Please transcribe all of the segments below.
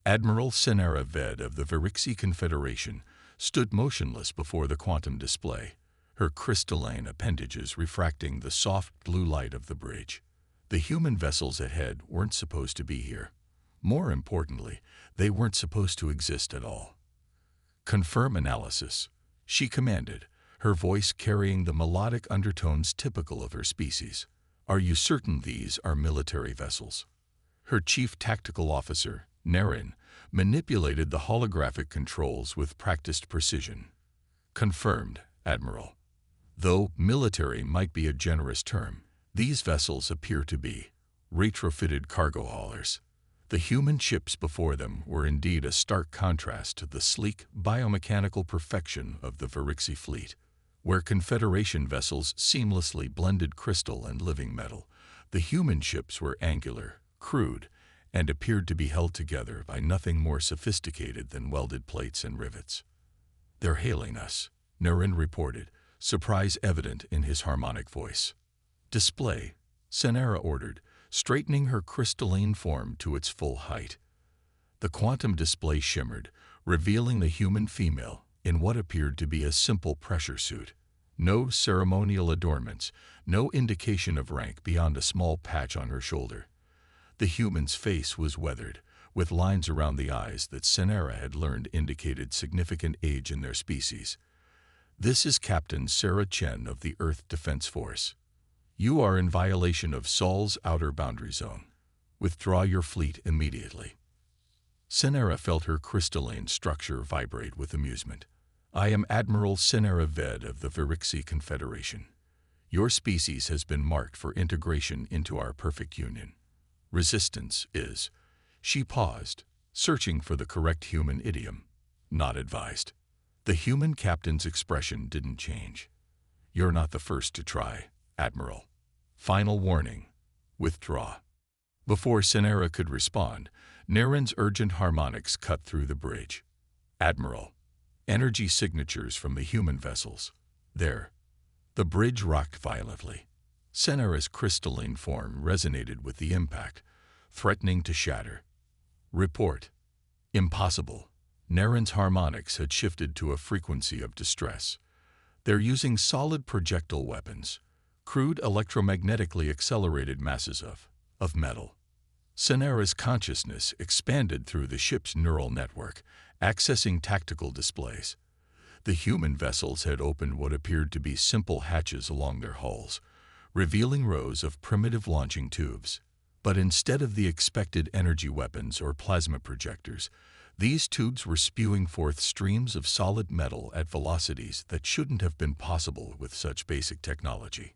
Admiral Senara Ved of the Virixi Confederation stood motionless before the quantum display, her crystalline appendages refracting the soft blue light of the bridge. The human vessels ahead weren't supposed to be here. More importantly, they weren't supposed to exist at all. "Confirm analysis," she commanded, her voice carrying the melodic undertones typical of her species. "Are you certain these are military vessels?" Her chief tactical officer, Naren, manipulated the holographic controls with practiced precision. "Confirmed, Admiral. Though military might be a generous term, these vessels appear to be retrofitted cargo haulers." The human ships before them were indeed a stark contrast to the sleek, biomechanical perfection of the Virixi fleet. Where Confederation vessels seamlessly blended crystal and living metal, the human ships were angular, crude, and appeared to be held together by nothing more sophisticated than welded plates and rivets. "They're hailing us," Naren reported, surprise evident in his harmonic voice. "Display," Senara ordered, straightening her crystalline form to its full height. The quantum display shimmered, revealing the human female in what appeared to be a simple pressure suit. No ceremonial adornments, no indication of rank beyond a small patch on her shoulder. The human's face was weathered, with lines around the eyes that Senara had learned indicated significant age in their species. "This is Captain Sarah Chen of the Earth Defense Force. You are in violation of Sol's outer boundary zone. Withdraw your fleet immediately." Senara felt her crystalline structure vibrate with amusement. "I am Admiral Senara Ved of the Virixi Confederation. Your species has been marked for integration into our perfect union. Resistance is—" She paused, searching for the correct human idiom. "Not advised." The human captain's expression didn't change. "You're not the first to try, Admiral. Final warning, withdraw." Before Senara could respond, Naren's urgent harmonics cut through the bridge. "Admiral, energy signatures from the human vessels. There." The bridge rocked violently. Senara's crystalline form resonated with the impact, threatening to shatter. "Report." "Impossible." Naren's harmonics had shifted to a frequency of distress. "They're using solid projectile weapons. Crude electromagnetically accelerated masses of metal." Senara's consciousness expanded through the ship's neural network, accessing tactical displays. The human vessels had opened what appeared to be simple hatches along their hulls, revealing rows of primitive launching tubes. But instead of the expected energy weapons or plasma projectors, these tubes were spewing forth streams of solid metal at velocities that shouldn't have been possible with such basic technology.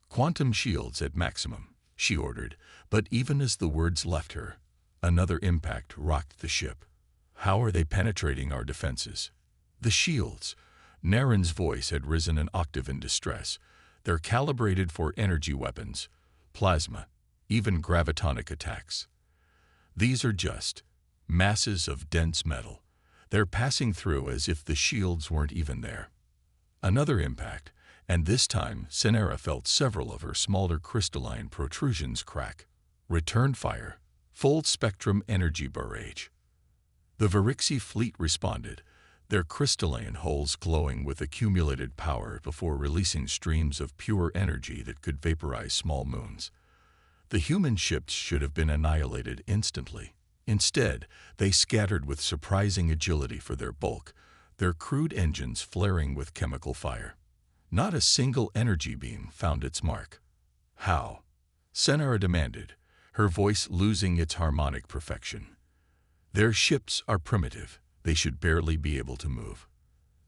"Quantum shields at maximum," she ordered, but even as the words left her, another impact rocked the ship. "How are they penetrating our defenses?" "The shields." Naren's voice had risen an octave in distress. "They're calibrated for energy weapons, plasma, even gravitonic attacks. These are just masses of dense metal. They're passing through as if the shields weren't even there." Another impact, and this time Senara felt several of her smaller crystalline protrusions crack. "Return fire, full spectrum energy barrage." The Virixi fleet responded, their crystalline hulls glowing with accumulated power before releasing streams of pure energy that could vaporize small moons. The human ships should have been annihilated instantly. Instead, they scattered with surprising agility for their bulk, their crude engines flaring with chemical fire. Not a single energy beam found its mark. "How?" Senara demanded, her voice losing its harmonic perfection. "Their ships are primitive. They should barely be able to move."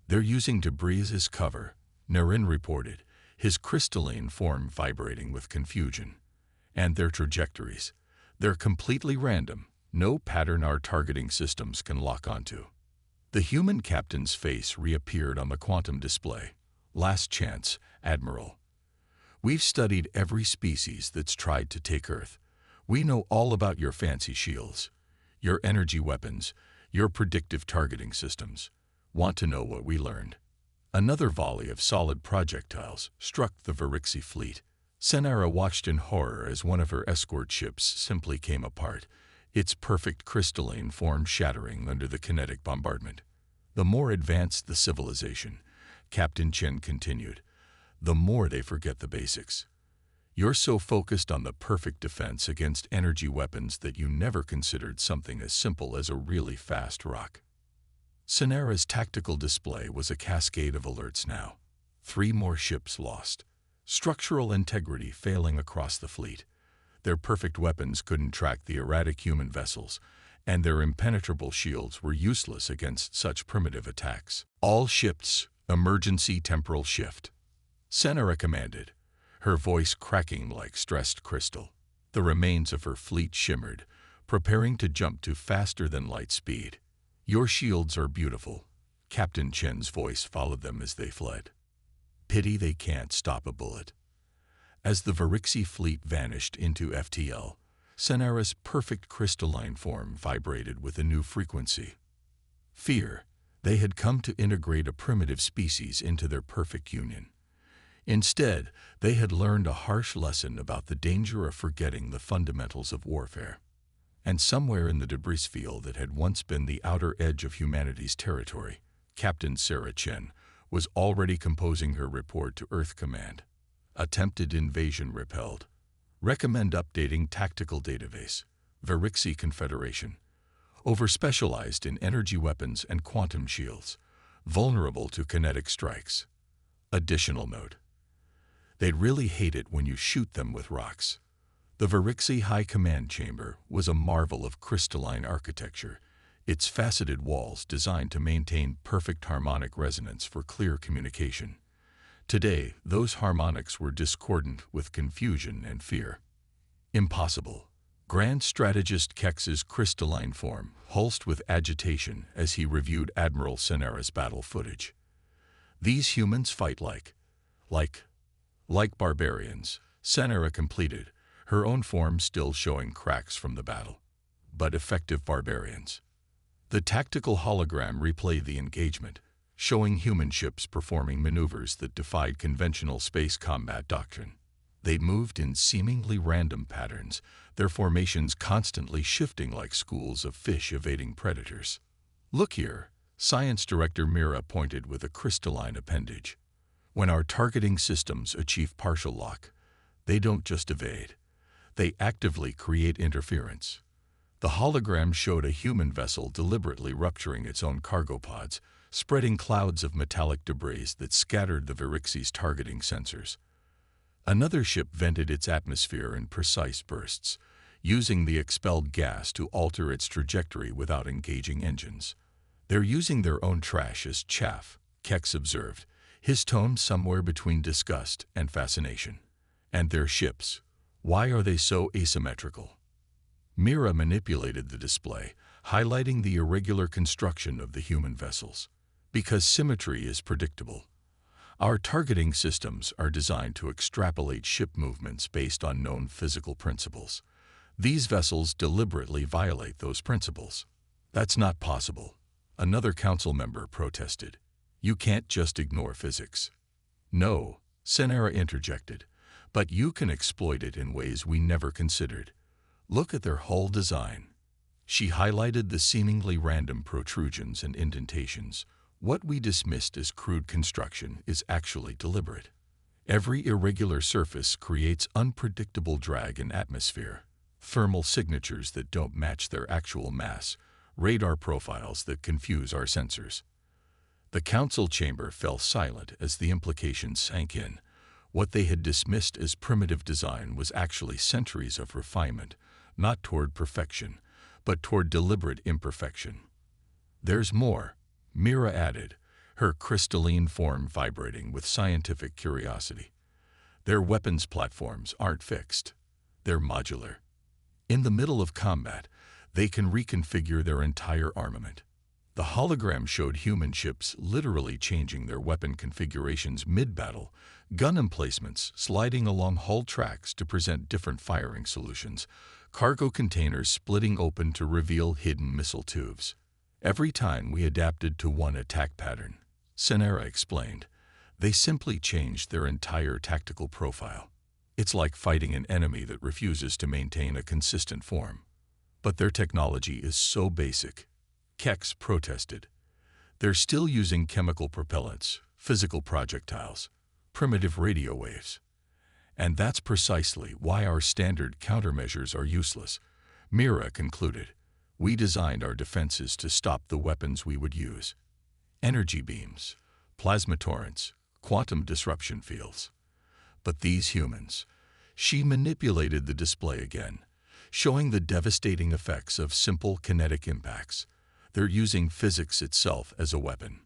"They're using debris as cover," Naren reported, his crystalline form vibrating with confusion. "And their trajectories. They're completely random, no pattern our targeting systems can lock onto." The human captain's face reappeared on the quantum display. "Last chance, Admiral. We've studied every species that's tried to take Earth. We know all about your fancy shields, your energy weapons, your predictive targeting systems. Want to know what we learned?" Another volley of solid projectiles struck the Virixi fleet. Senara watched in horror as one of her escort ships simply came apart, its perfect crystalline form shattering under the kinetic bombardment. The more advanced the civilization, Captain Chen continued, the more they forget the basics. You're so focused on the perfect defense against energy weapons that you never considered something as simple as a really fast rock. Sonara's tactical display was a cascade of alerts now. 3 more ships lost. Structural integrity failing across the fleet. Their perfect weapons couldn't track the erratic human vessels, and their impenetrable shields were useless against such primitive attacks. All ships, emergency temporal shift. Sonara commanded, her voice cracking like stressed crystal. The remains of her fleet shimmered, preparing to jump to faster-than-light speed. Your shields are beautiful. Captain Chen's voice followed them as they fled. Pity they can't stop a bullet. As the Virixi fleet vanished into FTL, Sonara's perfect crystalline form vibrated with a new frequency. Fear. They had come to integrate a primitive species into their perfect union. Instead, they had learned a harsh lesson about the danger of forgetting the fundamentals of warfare. And somewhere in the debris field that had once been the outer edge of humanity's territory, Captain Sarah Chen was already composing her report to Earth Command. Attempted invasion repelled. Recommend updating tactical database. Virixi Confederation. Over-specialized in energy weapons and quantum shields. Vulnerable to kinetic strikes. Additional note. They'd really hate it when you shoot them with rocks. The Virixi High Command Chamber was a marvel of crystalline architecture, its faceted walls designed to maintain perfect harmonic resonance for clear communication. Today, those harmonics were discordant with confusion and fear. Impossible. Grand Strategist Kex's crystalline form pulsed with agitation as he reviewed Admiral Sonara's battle footage. These humans fight like barbarians, Sonara completed, her own form still showing cracks from the battle. But effective barbarians. The tactical hologram replayed the engagement, showing human ships performing maneuvers that defied conventional space combat doctrine. They moved in seemingly random patterns, their formations constantly shifting like schools of fish evading predators. Look here, Science Director Mira pointed with a crystalline appendage. When our targeting systems achieve partial lock, they don't just evade. They actively create interference. The hologram showed a human vessel deliberately rupturing its own cargo pods, spreading clouds of metallic debris that scattered the Virixi's targeting sensors. Another ship vented its atmosphere in precise bursts, using the expelled gas to alter its trajectory without engaging engines. They're using their own trash as chaff, Kex observed, his tone somewhere between disgust and fascination. And their ships, why are they so asymmetrical? Mira manipulated the display, highlighting the irregular construction of the human vessels. Because symmetry is predictable. Our targeting systems are designed to extrapolate ship movements based on known physical principles. These vessels deliberately violate those principles. That's not possible. Another council member protested. You can't just ignore physics. No, Sonara interjected, but you can exploit it in ways we never considered. Look at their hull design. She highlighted the seemingly random protrusions and indentations. What we dismissed as crude construction is actually deliberate. Every irregular surface creates unpredictable drag and atmosphere, thermal signatures that don't match their actual mass, radar profiles that confuse our sensors. The council chamber fell silent as the implications sank in. What they had dismissed as primitive design was actually centuries of refinement, not toward perfection, but toward deliberate imperfection. There's more, Mira added, her crystalline form vibrating with scientific curiosity. Their weapons platforms aren't fixed. They're modular. In the middle of combat, they can reconfigure their entire armament. The hologram showed human ships literally changing their weapon configurations mid-battle, gun emplacements sliding along hull tracks to present different firing solutions, cargo containers splitting open to reveal hidden missile tubes. Every time we adapted to one attack pattern, Sonara explained, they simply changed their entire tactical profile. It's like fighting an enemy that refuses to maintain a consistent form. But their technology is so basic. Kex protested. They're still using chemical propellants, physical projectiles, primitive radio waves. And that's precisely why our standard countermeasures are useless. Mira concluded. We designed our defenses to stop the weapons we would use. Energy beams, plasma torrents, quantum disruption fields. But these humans, she manipulated the display again, showing the devastating effects of simple kinetic impacts. They're using physics itself as a weapon.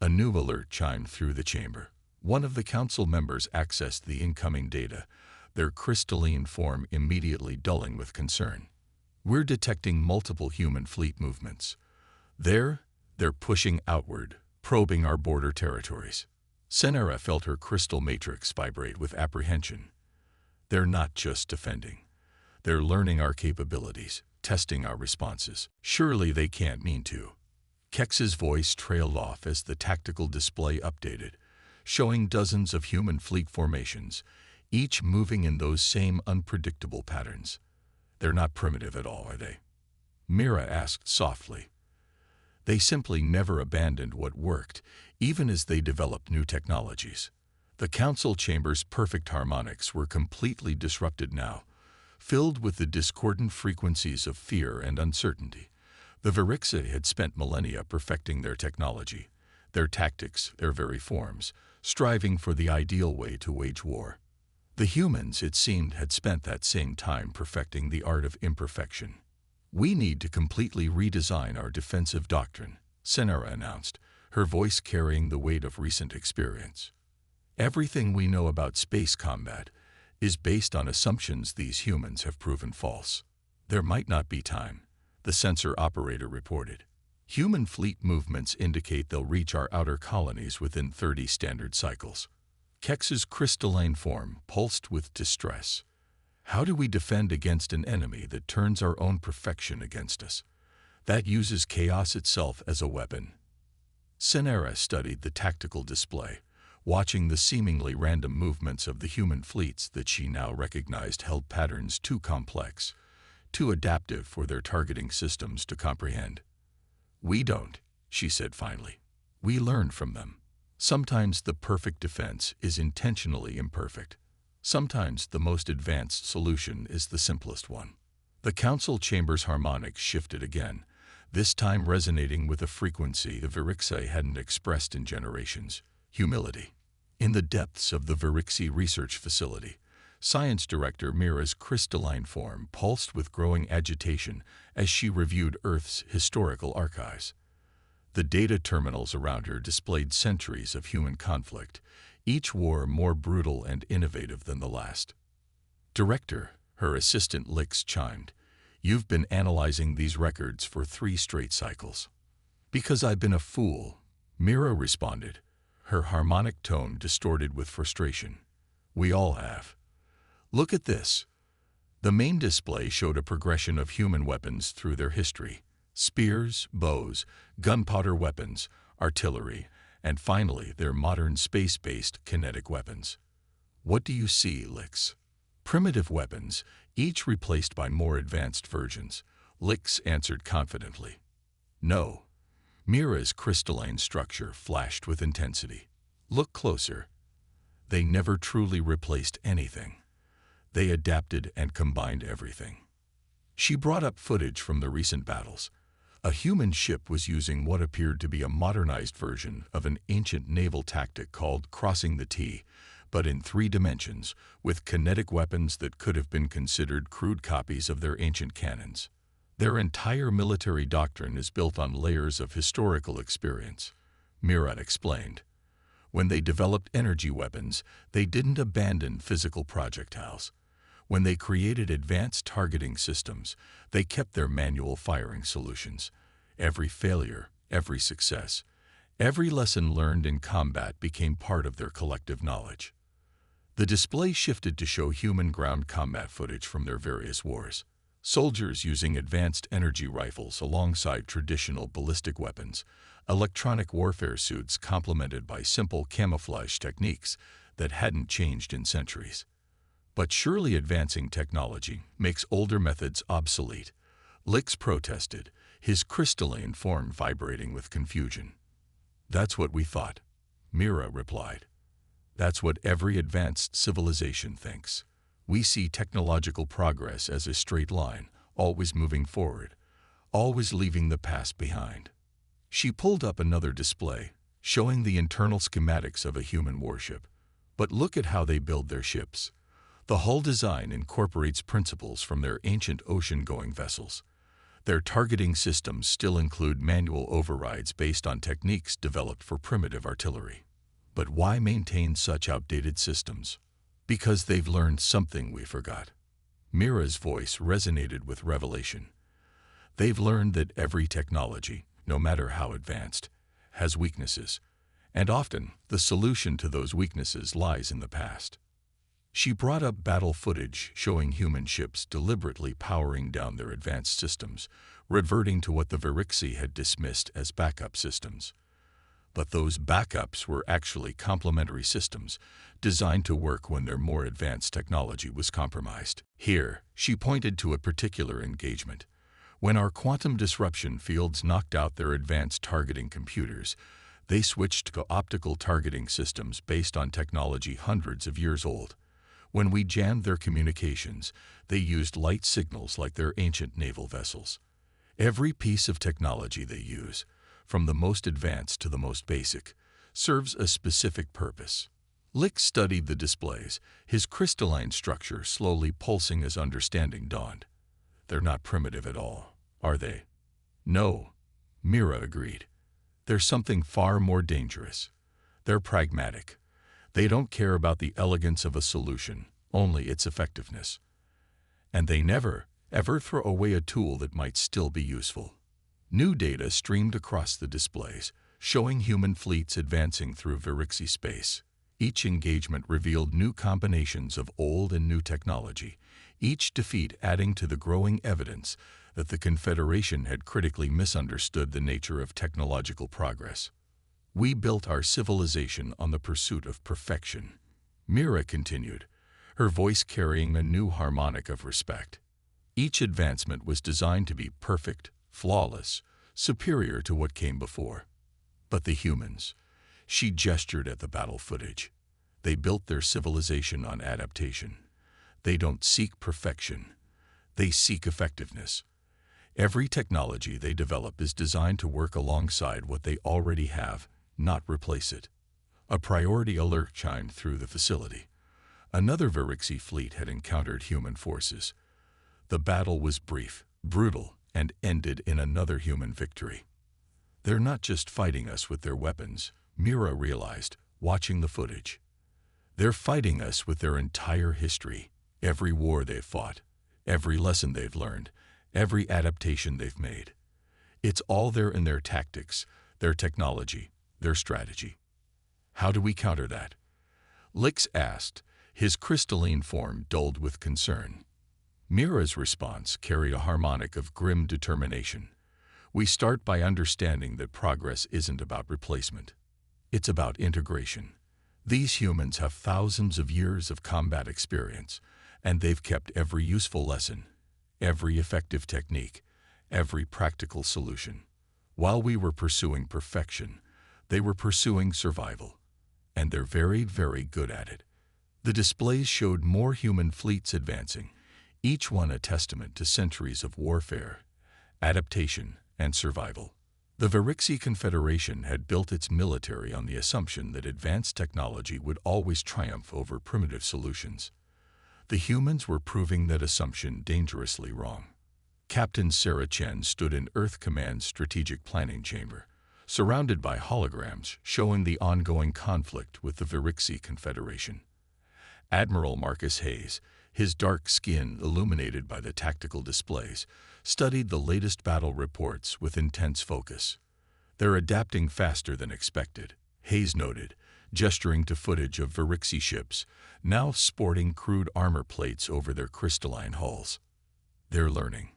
A new alert chimed through the chamber. One of the council members accessed the incoming data, their crystalline form immediately dulling with concern. We're detecting multiple human fleet movements. They're pushing outward, probing our border territories. Senera felt her crystal matrix vibrate with apprehension. They're not just defending. They're learning our capabilities, testing our responses. Surely they can't mean to. Kex's voice trailed off as the tactical display updated, showing dozens of human fleet formations, each moving in those same unpredictable patterns. They're not primitive at all, are they? Mira asked softly. They simply never abandoned what worked, even as they developed new technologies. The council chamber's perfect harmonics were completely disrupted now, filled with the discordant frequencies of fear and uncertainty. The Virixa had spent millennia perfecting their technology, their tactics, their very forms, striving for the ideal way to wage war. The humans, it seemed, had spent that same time perfecting the art of imperfection. We need to completely redesign our defensive doctrine, Senera announced, her voice carrying the weight of recent experience. Everything we know about space combat is based on assumptions these humans have proven false. There might not be time, the sensor operator reported. Human fleet movements indicate they'll reach our outer colonies within 30 standard cycles. Kex's crystalline form pulsed with distress. How do we defend against an enemy that turns our own perfection against us, that uses chaos itself as a weapon? Senera studied the tactical display, watching the seemingly random movements of the human fleets that she now recognized held patterns too complex, too adaptive for their targeting systems to comprehend. We don't, she said finally. We learn from them. Sometimes the perfect defense is intentionally imperfect. Sometimes the most advanced solution is the simplest one. The council chamber's harmonics shifted again, this time resonating with a frequency the Virixa hadn't expressed in generations: humility. In the depths of the Virixi Research Facility, Science Director Mira's crystalline form pulsed with growing agitation as she reviewed Earth's historical archives. The data terminals around her displayed centuries of human conflict, each war more brutal and innovative than the last. Director, her assistant Lix chimed, you've been analyzing these records for 3 straight cycles. Because I've been a fool, Mira responded, her harmonic tone distorted with frustration. We all have. Look at this. The main display showed a progression of human weapons through their history: spears, bows, gunpowder weapons, artillery, and finally their modern space-based kinetic weapons. What do you see, Lix? Primitive weapons, each replaced by more advanced versions, Lix answered confidently. No. Mira's crystalline structure flashed with intensity. Look closer. They never truly replaced anything. They adapted and combined everything. She brought up footage from the recent battles. A human ship was using what appeared to be a modernized version of an ancient naval tactic called crossing the T, but in 3 dimensions, with kinetic weapons that could have been considered crude copies of their ancient cannons. Their entire military doctrine is built on layers of historical experience, Mira explained. When they developed energy weapons, they didn't abandon physical projectiles. When they created advanced targeting systems, they kept their manual firing solutions. Every failure, every success, every lesson learned in combat became part of their collective knowledge. The display shifted to show human ground combat footage from their various wars. Soldiers using advanced energy rifles alongside traditional ballistic weapons, electronic warfare suits complemented by simple camouflage techniques that hadn't changed in centuries. But surely advancing technology makes older methods obsolete. Lix protested, his crystalline form vibrating with confusion. "That's what we thought," Mira replied. "That's what every advanced civilization thinks. We see technological progress as a straight line, always moving forward, always leaving the past behind." She pulled up another display, showing the internal schematics of a human warship. "But look at how they build their ships. The hull design incorporates principles from their ancient ocean-going vessels. Their targeting systems still include manual overrides based on techniques developed for primitive artillery. But why maintain such outdated systems? Because they've learned something we forgot." Mira's voice resonated with revelation. "They've learned that every technology, no matter how advanced, has weaknesses, and often the solution to those weaknesses lies in the past." She brought up battle footage showing human ships deliberately powering down their advanced systems, reverting to what the Virixi had dismissed as backup systems. But those backups were actually complementary systems, designed to work when their more advanced technology was compromised. Here, she pointed to a particular engagement. When our quantum disruption fields knocked out their advanced targeting computers, they switched to optical targeting systems based on technology hundreds of years old. When we jammed their communications, they used light signals like their ancient naval vessels. Every piece of technology they use, from the most advanced to the most basic, serves a specific purpose. Lix studied the displays, his crystalline structure slowly pulsing as understanding dawned. "They're not primitive at all, are they?" "No," Mira agreed. "There's something far more dangerous. They're pragmatic. They don't care about the elegance of a solution, only its effectiveness. And they never, ever throw away a tool that might still be useful." New data streamed across the displays, showing human fleets advancing through Virixi space. Each engagement revealed new combinations of old and new technology, each defeat adding to the growing evidence that the Confederation had critically misunderstood the nature of technological progress. "We built our civilization on the pursuit of perfection," Mira continued, her voice carrying a new harmonic of respect. "Each advancement was designed to be perfect, flawless, superior to what came before. But the humans," she gestured at the battle footage, "they built their civilization on adaptation. They don't seek perfection. They seek effectiveness. Every technology they develop is designed to work alongside what they already have, not replace it." A priority alert chimed through the facility. Another Virixi fleet had encountered human forces. The battle was brief, brutal, and ended in another human victory. "They're not just fighting us with their weapons," Mira realized, watching the footage. "They're fighting us with their entire history, every war they've fought, every lesson they've learned, every adaptation they've made. It's all there in their tactics, their technology, their strategy." "How do we counter that?" Lix asked, his crystalline form dulled with concern. Mira's response carried a harmonic of grim determination. "We start by understanding that progress isn't about replacement. It's about integration. These humans have thousands of years of combat experience, and they've kept every useful lesson, every effective technique, every practical solution. While we were pursuing perfection, they were pursuing survival, and they're very, very good at it." The displays showed more human fleets advancing, each one a testament to centuries of warfare, adaptation, and survival. The Virixi Confederation had built its military on the assumption that advanced technology would always triumph over primitive solutions. The humans were proving that assumption dangerously wrong. Captain Sarah Chen stood in Earth Command's strategic planning chamber, surrounded by holograms showing the ongoing conflict with the Virixi Confederation. Admiral Marcus Hayes, his dark skin illuminated by the tactical displays, studied the latest battle reports with intense focus. "They're adapting faster than expected," Hayes noted, gesturing to footage of Virixi ships, now sporting crude armor plates over their crystalline hulls. "They're learning."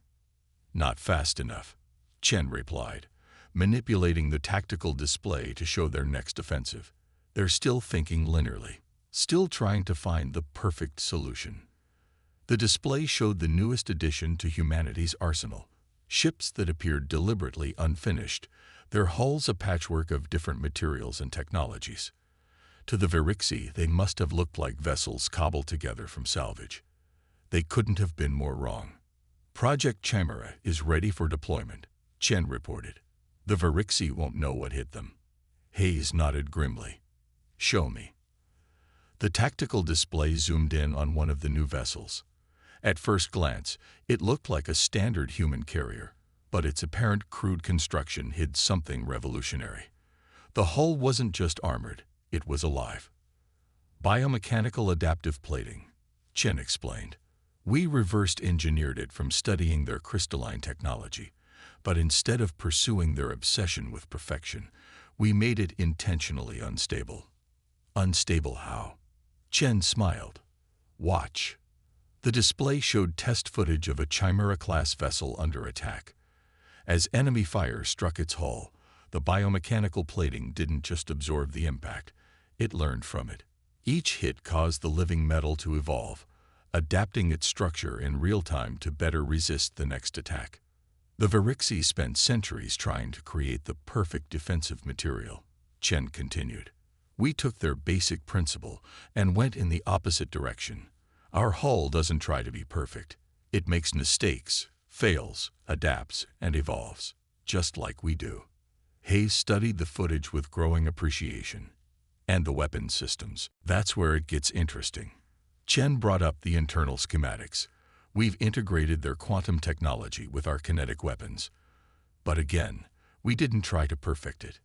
"Not fast enough," Chen replied, manipulating the tactical display to show their next offensive. "They're still thinking linearly, still trying to find the perfect solution." The display showed the newest addition to humanity's arsenal, Ships that appeared deliberately unfinished, their hulls a patchwork of different materials and technologies. To the Verixi, they must have looked like vessels cobbled together from salvage. They couldn't have been more wrong. Project Chimera is ready for deployment, Chen reported. The Verixi won't know what hit them. Hayes nodded grimly. Show me. The tactical display zoomed in on one of the new vessels. At first glance, it looked like a standard human carrier, but its apparent crude construction hid something revolutionary. The hull wasn't just armored, it was alive. Biomechanical adaptive plating, Chen explained. We reversed engineered it from studying their crystalline technology, but instead of pursuing their obsession with perfection, we made it intentionally unstable. Unstable how? Chen smiled. Watch. The display showed test footage of a Chimera-class vessel under attack. As enemy fire struck its hull, the biomechanical plating didn't just absorb the impact, it learned from it. Each hit caused the living metal to evolve, adapting its structure in real time to better resist the next attack. The Verixi spent centuries trying to create the perfect defensive material, Chen continued. We took their basic principle and went in the opposite direction. Our hull doesn't try to be perfect. It makes mistakes, fails, adapts, and evolves, just like we do. Hayes studied the footage with growing appreciation. And the weapons systems. That's where it gets interesting. Chen brought up the internal schematics. We've integrated their quantum technology with our kinetic weapons. But again, we didn't try to perfect it.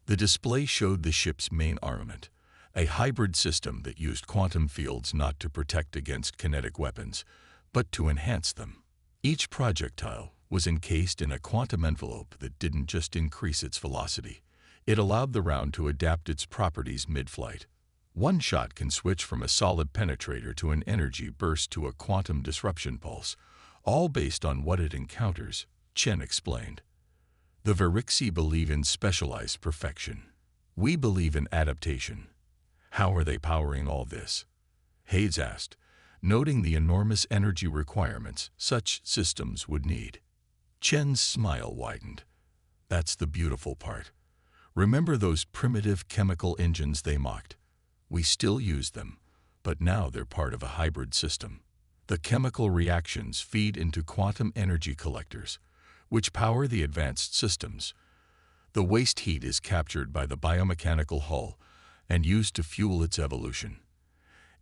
The display showed the ship's main armament, a hybrid system that used quantum fields not to protect against kinetic weapons, but to enhance them. Each projectile was encased in a quantum envelope that didn't just increase its velocity. It allowed the round to adapt its properties mid-flight. One shot can switch from a solid penetrator to an energy burst to a quantum disruption pulse, all based on what it encounters, Chen explained. The Verixi believe in specialized perfection. We believe in adaptation. How are they powering all this? Hayes asked, noting the enormous energy requirements such systems would need. Chen's smile widened. That's the beautiful part. Remember those primitive chemical engines they mocked? We still use them, but now they're part of a hybrid system. The chemical reactions feed into quantum energy collectors, which power the advanced systems. The waste heat is captured by the biomechanical hull and used to fuel its evolution.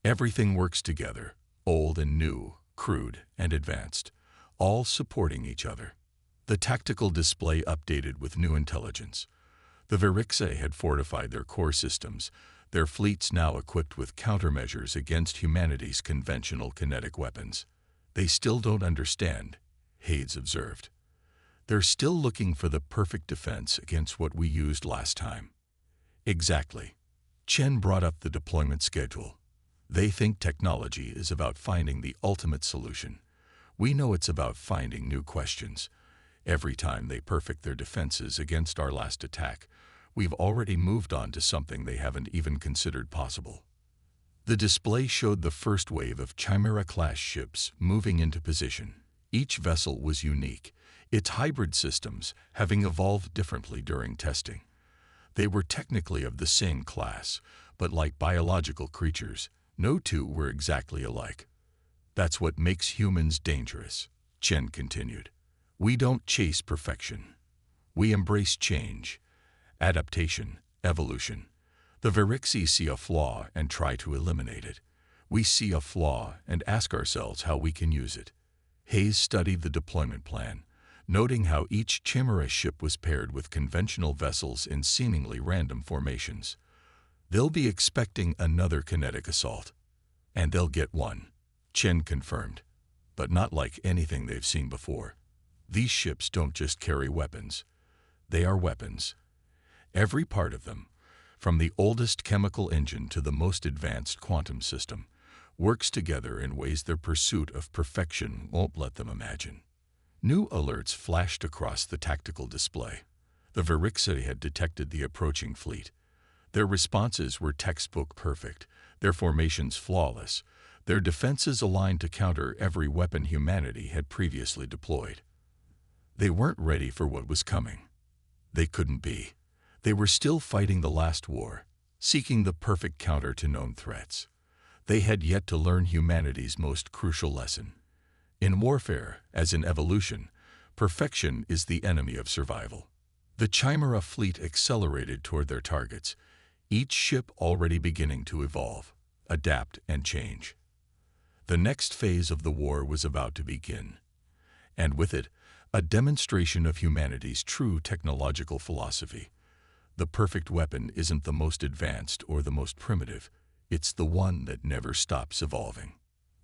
Everything works together, old and new, crude and advanced, all supporting each other. The tactical display updated with new intelligence. The Verixi had fortified their core systems, their fleets now equipped with countermeasures against humanity's conventional kinetic weapons. They still don't understand, Hayes observed. They're still looking for the perfect defense against what we used last time. Exactly. Chen brought up the deployment schedule. They think technology is about finding the ultimate solution. We know it's about finding new questions. Every time they perfect their defenses against our last attack, we've already moved on to something they haven't even considered possible. The display showed the first wave of Chimera-class ships moving into position. Each vessel was unique, its hybrid systems having evolved differently during testing. They were technically of the same class, but like biological creatures, no two were exactly alike. That's what makes humans dangerous, Chen continued. We don't chase perfection. We embrace change, adaptation, evolution. The Verixi see a flaw and try to eliminate it. We see a flaw and ask ourselves how we can use it. Hayes studied the deployment plan, noting how each Chimera ship was paired with conventional vessels in seemingly random formations. They'll be expecting another kinetic assault. And they'll get one, Chen confirmed, but not like anything they've seen before. These ships don't just carry weapons. They are weapons. Every part of them, from the oldest chemical engine to the most advanced quantum system, works together in ways their pursuit of perfection won't let them imagine. New alerts flashed across the tactical display. The Verixi had detected the approaching fleet. Their responses were textbook perfect, their formations flawless, their defenses aligned to counter every weapon humanity had previously deployed. They weren't ready for what was coming. They couldn't be. They were still fighting the last war, seeking the perfect counter to known threats. They had yet to learn humanity's most crucial lesson. In warfare, as in evolution, perfection is the enemy of survival. The Chimera fleet accelerated toward their targets, each ship already beginning to evolve, adapt, and change. The next phase of the war was about to begin, and with it, a demonstration of humanity's true technological philosophy. The perfect weapon isn't the most advanced or the most primitive, it's the one that never stops evolving.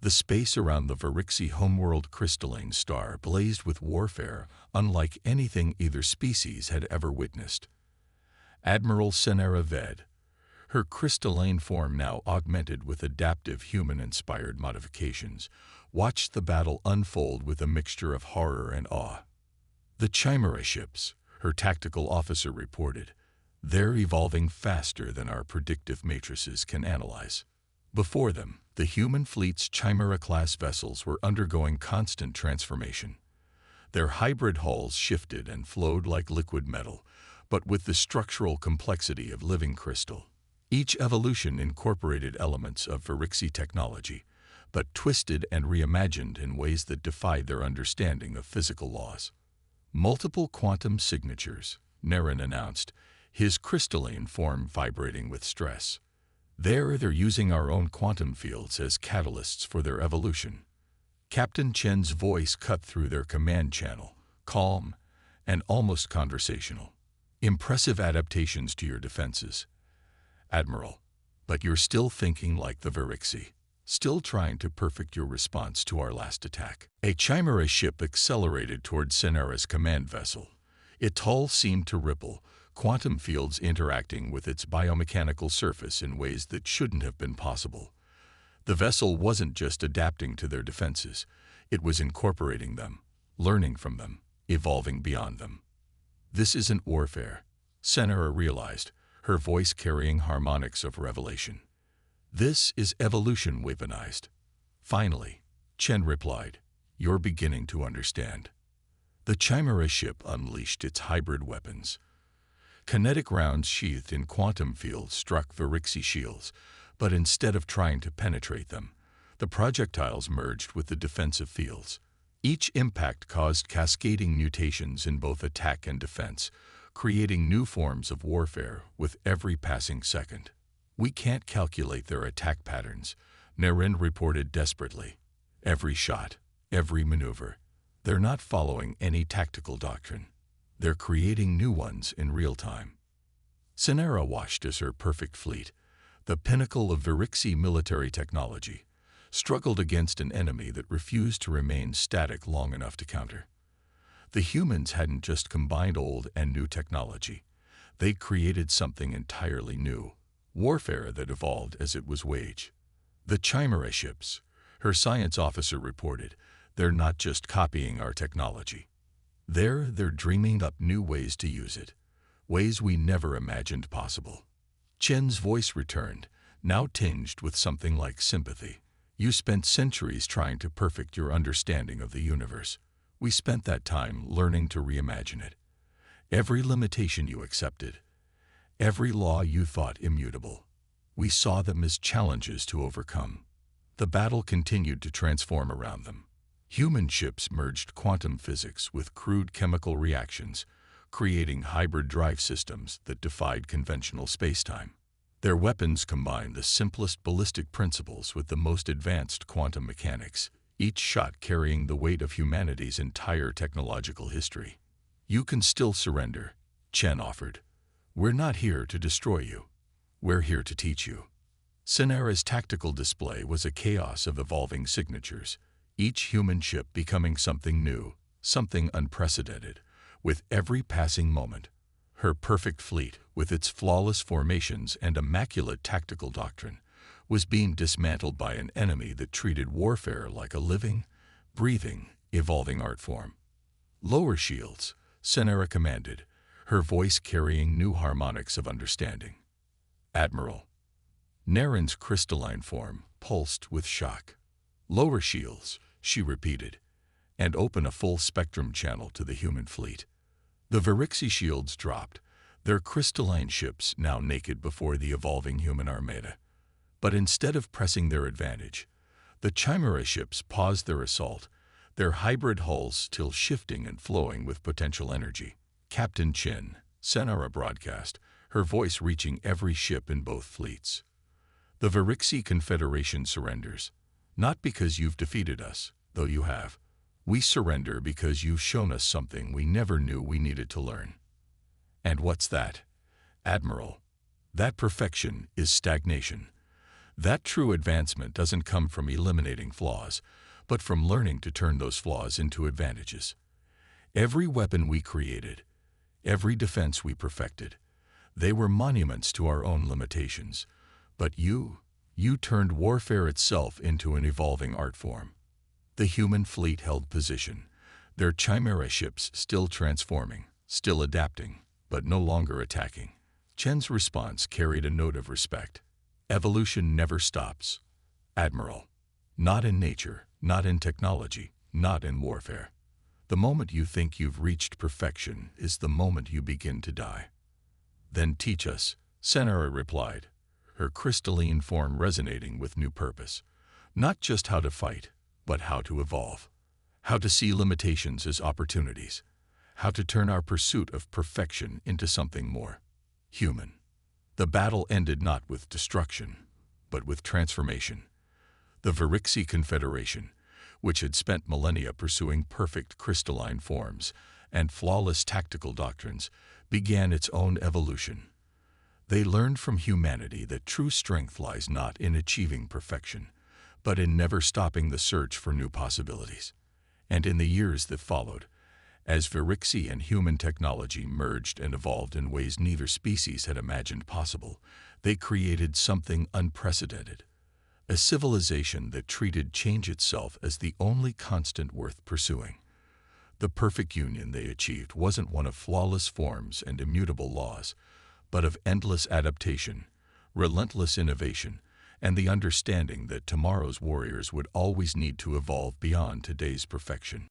The space around the Virixi homeworld crystalline star blazed with warfare unlike anything either species had ever witnessed. Admiral Senera Ved, her crystalline form now augmented with adaptive human-inspired modifications, watched the battle unfold with a mixture of horror and awe. The Chimera ships, her tactical officer reported, they're evolving faster than our predictive matrices can analyze. Before them, the human fleet's Chimera-class vessels were undergoing constant transformation. Their hybrid hulls shifted and flowed like liquid metal, but with the structural complexity of living crystal. Each evolution incorporated elements of Virixi technology, but twisted and reimagined in ways that defied their understanding of physical laws. Multiple quantum signatures, Naren announced, his crystalline form vibrating with stress. They're using our own quantum fields as catalysts for their evolution. Captain Chen's voice cut through their command channel, calm and almost conversational. Impressive adaptations to your defenses, Admiral, but you're still thinking like the Virixi, still trying to perfect your response to our last attack. A Chimera ship accelerated toward Senera's command vessel. Its hull seemed to ripple, quantum fields interacting with its biomechanical surface in ways that shouldn't have been possible. The vessel wasn't just adapting to their defenses, it was incorporating them, learning from them, evolving beyond them. This isn't warfare, Senera realized, her voice carrying harmonics of revelation. This is evolution weaponized. Finally, Chen replied, you're beginning to understand. The Chimera ship unleashed its hybrid weapons. Kinetic rounds sheathed in quantum fields struck Virixi shields, but instead of trying to penetrate them, the projectiles merged with the defensive fields. Each impact caused cascading mutations in both attack and defense, creating new forms of warfare with every passing second. We can't calculate their attack patterns, Naren reported desperately. Every shot, every maneuver. They're not following any tactical doctrine. They're creating new ones in real time. Senera watched as her perfect fleet, the pinnacle of Virixi military technology, struggled against an enemy that refused to remain static long enough to counter. The humans hadn't just combined old and new technology. They created something entirely new, warfare that evolved as it was waged. The Chimera ships, her science officer reported, they're not just copying our technology. They're dreaming up new ways to use it, ways we never imagined possible. Chen's voice returned, now tinged with something like sympathy. You spent centuries trying to perfect your understanding of the universe. We spent that time learning to reimagine it. Every limitation you accepted, every law you thought immutable, we saw them as challenges to overcome. The battle continued to transform around them. Human ships merged quantum physics with crude chemical reactions, creating hybrid drive systems that defied conventional spacetime. Their weapons combined the simplest ballistic principles with the most advanced quantum mechanics, each shot carrying the weight of humanity's entire technological history. You can still surrender, Chen offered. We're not here to destroy you. We're here to teach you. Senera's tactical display was a chaos of evolving signatures, each human ship becoming something new, something unprecedented, with every passing moment. Her perfect fleet, with its flawless formations and immaculate tactical doctrine, was being dismantled by an enemy that treated warfare like a living, breathing, evolving art form. Lower shields, Senera commanded, her voice carrying new harmonics of understanding. Admiral. Naren's crystalline form pulsed with shock. Lower shields, she repeated, and open a full-spectrum channel to the human fleet. The Virixi shields dropped, their crystalline ships now naked before the evolving human armada. But instead of pressing their advantage, the Chimera ships paused their assault, their hybrid hulls still shifting and flowing with potential energy. Captain Chin, Senara broadcast, her voice reaching every ship in both fleets. The Virixi Confederation surrenders, not because you've defeated us, though you have. We surrender because you've shown us something we never knew we needed to learn. And what's that? Admiral, that perfection is stagnation. That true advancement doesn't come from eliminating flaws, but from learning to turn those flaws into advantages. Every weapon we created, every defense we perfected, they were monuments to our own limitations. But you turned warfare itself into an evolving art form. The human fleet held position, their Chimera ships still transforming, still adapting, but no longer attacking. Chen's response carried a note of respect. Evolution never stops, Admiral. Not in nature, not in technology, not in warfare. The moment you think you've reached perfection is the moment you begin to die. Then teach us, Senara replied, her crystalline form resonating with new purpose. Not just how to fight, but how to evolve. How to see limitations as opportunities. How to turn our pursuit of perfection into something more human. The battle ended not with destruction, but with transformation. The Virixi Confederation, which had spent millennia pursuing perfect crystalline forms and flawless tactical doctrines, began its own evolution. They learned from humanity that true strength lies not in achieving perfection, but in never stopping the search for new possibilities. And in the years that followed, as Virixi and human technology merged and evolved in ways neither species had imagined possible, they created something unprecedented. A civilization that treated change itself as the only constant worth pursuing. The perfect union they achieved wasn't one of flawless forms and immutable laws, but of endless adaptation, relentless innovation, and the understanding that tomorrow's warriors would always need to evolve beyond today's perfection.